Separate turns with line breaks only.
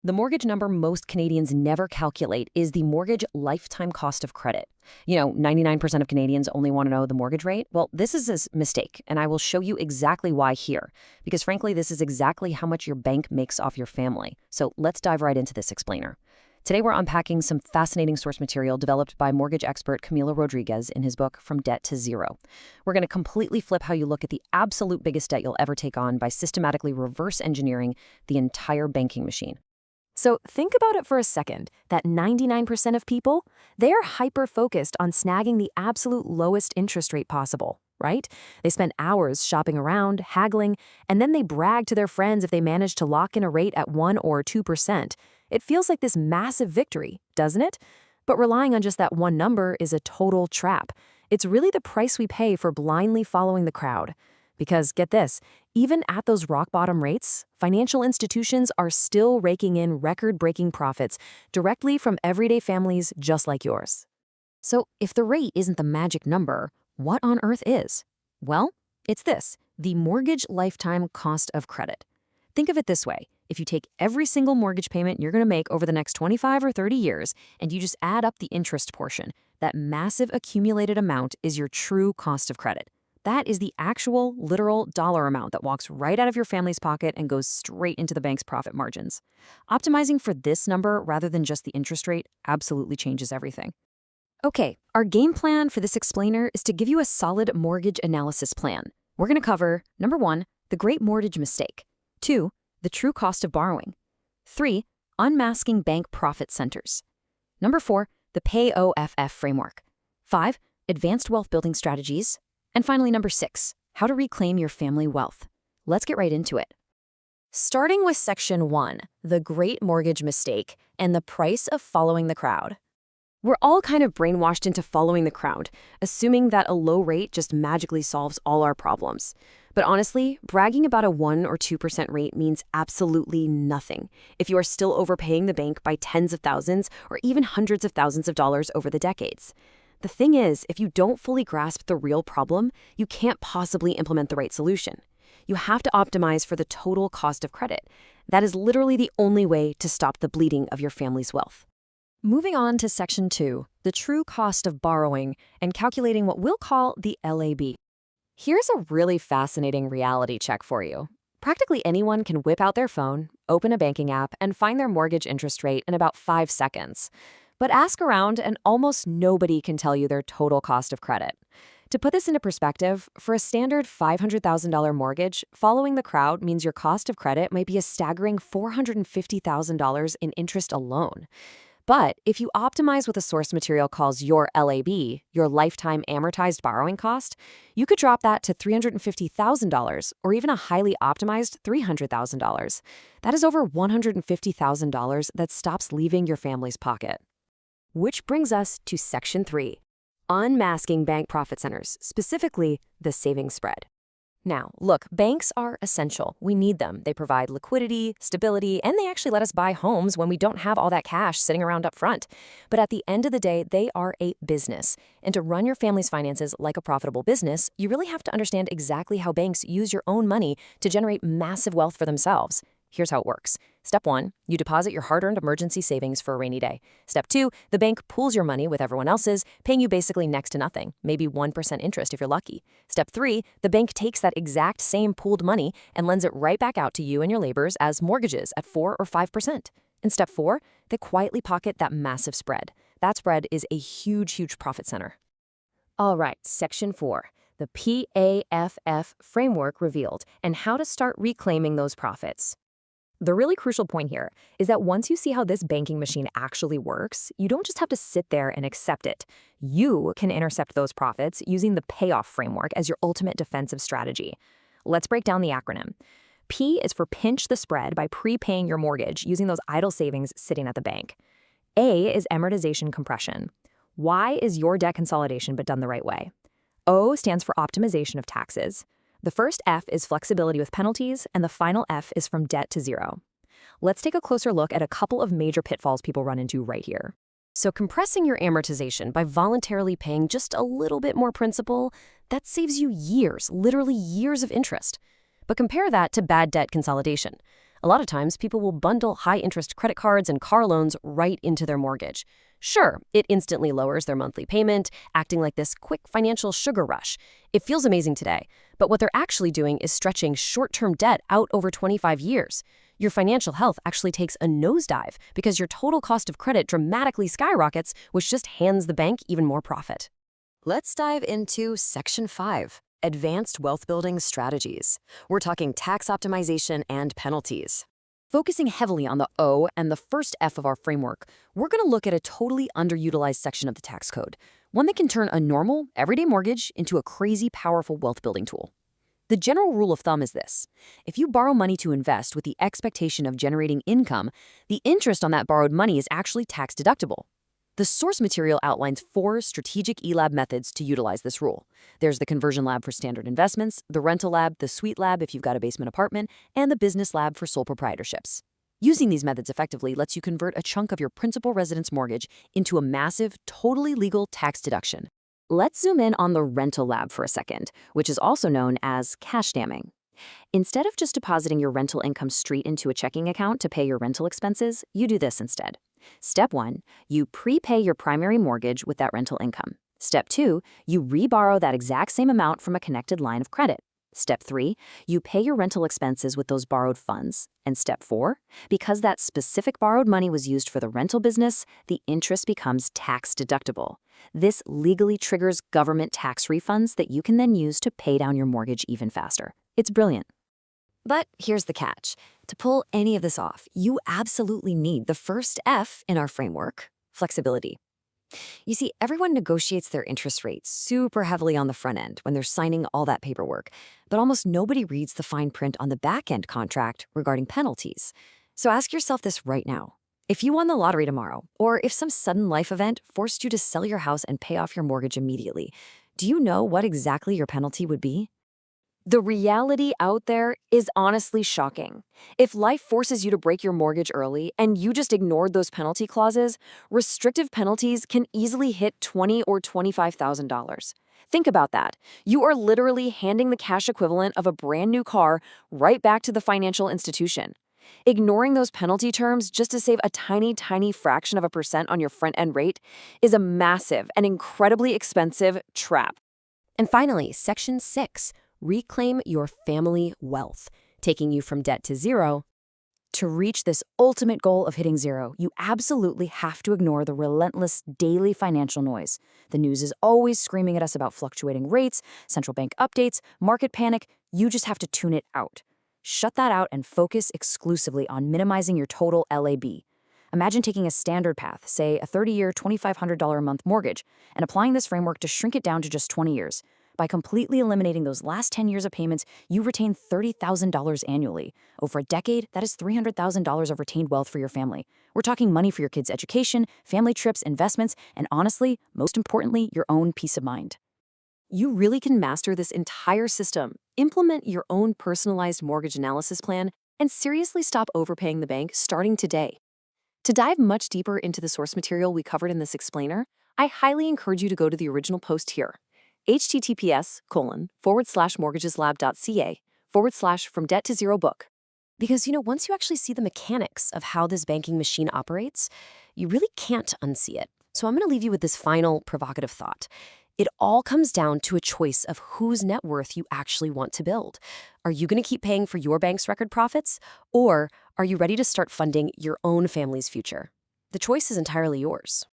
The mortgage number most Canadians never calculate is the mortgage lifetime cost of credit. 99% of Canadians only want to know the mortgage rate. Well, this is a mistake, and I will show you exactly why here. Because frankly, this is exactly how much your bank makes off your family. So let's dive right into this explainer. Today, we're unpacking some fascinating source material developed by mortgage expert Camilo Rodriguez in his book, From Debt to Zero. We're going to completely flip how you look at the absolute biggest debt you'll ever take on by systematically reverse engineering the entire banking machine.
So think about it for a second, that 99% of people, they're hyper-focused on snagging the absolute lowest interest rate possible, right? They spend hours shopping around, haggling, and then they brag to their friends if they manage to lock in a rate at 1 or 2%. It feels like this massive victory, doesn't it? But relying on just that one number is a total trap. It's really the price we pay for blindly following the crowd. Because, get this, even at those rock-bottom rates, financial institutions are still raking in record-breaking profits directly from everyday families just like yours.
So if the rate isn't the magic number, what on earth is? Well, it's this, the mortgage lifetime cost of credit. Think of it this way. If you take every single mortgage payment you're going to make over the next 25 or 30 years, and you just add up the interest portion, that massive accumulated amount is your true cost of credit. That is the actual, literal dollar amount that walks right out of your family's pocket and goes straight into the bank's profit margins. Optimizing for this number rather than just the interest rate absolutely changes everything. Okay, our game plan for this explainer is to give you a solid mortgage analysis plan. We're going to cover, number 1, the great mortgage mistake. 2, the true cost of borrowing. 3, unmasking bank profit centers. Number 4, the PAYOFF framework. 5, advanced wealth building strategies. And finally, number 6, how to reclaim your family wealth. Let's get right into it.
Starting with Section 1, the great mortgage mistake and the price of following the crowd.
We're all kind of brainwashed into following the crowd, assuming that a low rate just magically solves all our problems. But honestly, bragging about a 1 or 2% rate means absolutely nothing if you are still overpaying the bank by tens of thousands or even hundreds of thousands of dollars over the decades. The thing is, if you don't fully grasp the real problem, you can't possibly implement the right solution. You have to optimize for the total cost of credit. That is literally the only way to stop the bleeding of your family's wealth. Moving on to Section 2, the true cost of borrowing and calculating what we'll call the LAB. Here's a really fascinating reality check for you. Practically anyone can whip out their phone, open a banking app, and find their mortgage interest rate in about 5 seconds. But ask around and almost nobody can tell you their total cost of credit. To put this into perspective, for a standard $500,000 mortgage, following the crowd means your cost of credit might be a staggering $450,000 in interest alone. But if you optimize what the source material calls your LAB, your lifetime amortized borrowing cost, you could drop that to $350,000 or even a highly optimized $300,000. That is over $150,000 that stops leaving your family's pocket. Which brings us to Section 3, unmasking bank profit centers, specifically the savings spread. Now, look, banks are essential. We need them. They provide liquidity, stability, and they actually let us buy homes when we don't have all that cash sitting around up front. But at the end of the day, they are a business. And to run your family's finances like a profitable business, you really have to understand exactly how banks use your own money to generate massive wealth for themselves. Here's how it works. Step 1, you deposit your hard-earned emergency savings for a rainy day. Step 2, the bank pools your money with everyone else's, paying you basically next to nothing, maybe 1% interest if you're lucky. Step 3, the bank takes that exact same pooled money and lends it right back out to you and your neighbors as mortgages at 4 or 5%. And step 4, they quietly pocket that massive spread. That spread is a huge, huge profit center. All right, Section 4, the PAYOFF framework revealed and how to start reclaiming those profits.
The really crucial point here is that once you see how this banking machine actually works, you don't just have to sit there and accept it. You can intercept those profits using the payoff framework as your ultimate defensive strategy. Let's break down the acronym. P is for pinch the spread by prepaying your mortgage using those idle savings sitting at the bank. A is amortization compression. Y is your debt consolidation but done the right way. O stands for optimization of taxes. The first F is flexibility with penalties, and the final F is from debt to zero. Let's take a closer look at a couple of major pitfalls people run into right here.
So compressing your amortization by voluntarily paying just a little bit more principal, that saves you years, literally years of interest. But compare that to bad debt consolidation. A lot of times, people will bundle high-interest credit cards and car loans right into their mortgage. Sure, it instantly lowers their monthly payment, acting like this quick financial sugar rush. It feels amazing today, but what they're actually doing is stretching short-term debt out over 25 years. Your financial health actually takes a nosedive because your total cost of credit dramatically skyrockets, which just hands the bank even more profit.
Let's dive into Section 5, Advanced Wealth Building Strategies. We're talking tax optimization and penalties.
Focusing heavily on the O and the first F of our framework, we're going to look at a totally underutilized section of the tax code, one that can turn a normal, everyday mortgage into a crazy, powerful wealth-building tool. The general rule of thumb is this: if you borrow money to invest with the expectation of generating income, the interest on that borrowed money is actually tax-deductible. The source material outlines 4 strategic ELAB methods to utilize this rule. There's the conversion lab for standard investments, the rental lab, the suite lab if you've got a basement apartment, and the business lab for sole proprietorships. Using these methods effectively lets you convert a chunk of your principal residence mortgage into a massive, totally legal tax deduction. Let's zoom in on the rental lab for a second, which is also known as cash damming. Instead of just depositing your rental income straight into a checking account to pay your rental expenses, you do this instead. Step 1, you prepay your primary mortgage with that rental income. Step 2, you reborrow that exact same amount from a connected line of credit. Step 3, you pay your rental expenses with those borrowed funds. And step 4, because that specific borrowed money was used for the rental business, the interest becomes tax deductible. This legally triggers government tax refunds that you can then use to pay down your mortgage even faster. It's brilliant. But here's the catch. To pull any of this off, you absolutely need the first F in our framework: flexibility. You see, everyone negotiates their interest rates super heavily on the front end when they're signing all that paperwork, but almost nobody reads the fine print on the back-end contract regarding penalties. So ask yourself this right now. If you won the lottery tomorrow, or if some sudden life event forced you to sell your house and pay off your mortgage immediately, do you know what exactly your penalty would be? The reality out there is honestly shocking. If life forces you to break your mortgage early and you just ignored those penalty clauses, restrictive penalties can easily hit $20,000 or $25,000. Think about that. You are literally handing the cash equivalent of a brand new car right back to the financial institution. Ignoring those penalty terms just to save a tiny, tiny fraction of a percent on your front-end rate is a massive and incredibly expensive trap.
And finally, Section 6. Reclaim your family wealth, taking you from debt to zero.
To reach this ultimate goal of hitting zero, you absolutely have to ignore the relentless daily financial noise. The news is always screaming at us about fluctuating rates, central bank updates, market panic. You just have to tune it out. Shut that out and focus exclusively on minimizing your total LAB. Imagine taking a standard path, say a 30-year, $2,500 a month mortgage, and applying this framework to shrink it down to just 20 years. By completely eliminating those last 10 years of payments, you retain $30,000 annually. Over a decade, that is $300,000 of retained wealth for your family. We're talking money for your kids' education, family trips, investments, and honestly, most importantly, your own peace of mind.
You really can master this entire system, implement your own personalized mortgage analysis plan, and seriously stop overpaying the bank starting today. To dive much deeper into the source material we covered in this explainer, I highly encourage you to go to the original post here. https://mortgageslab.ca/from-debt-to-zero-book. Because, once you actually see the mechanics of how this banking machine operates, you really can't unsee it. So I'm going to leave you with this final provocative thought. It all comes down to a choice of whose net worth you actually want to build. Are you going to keep paying for your bank's record profits, or are you ready to start funding your own family's future? The choice is entirely yours.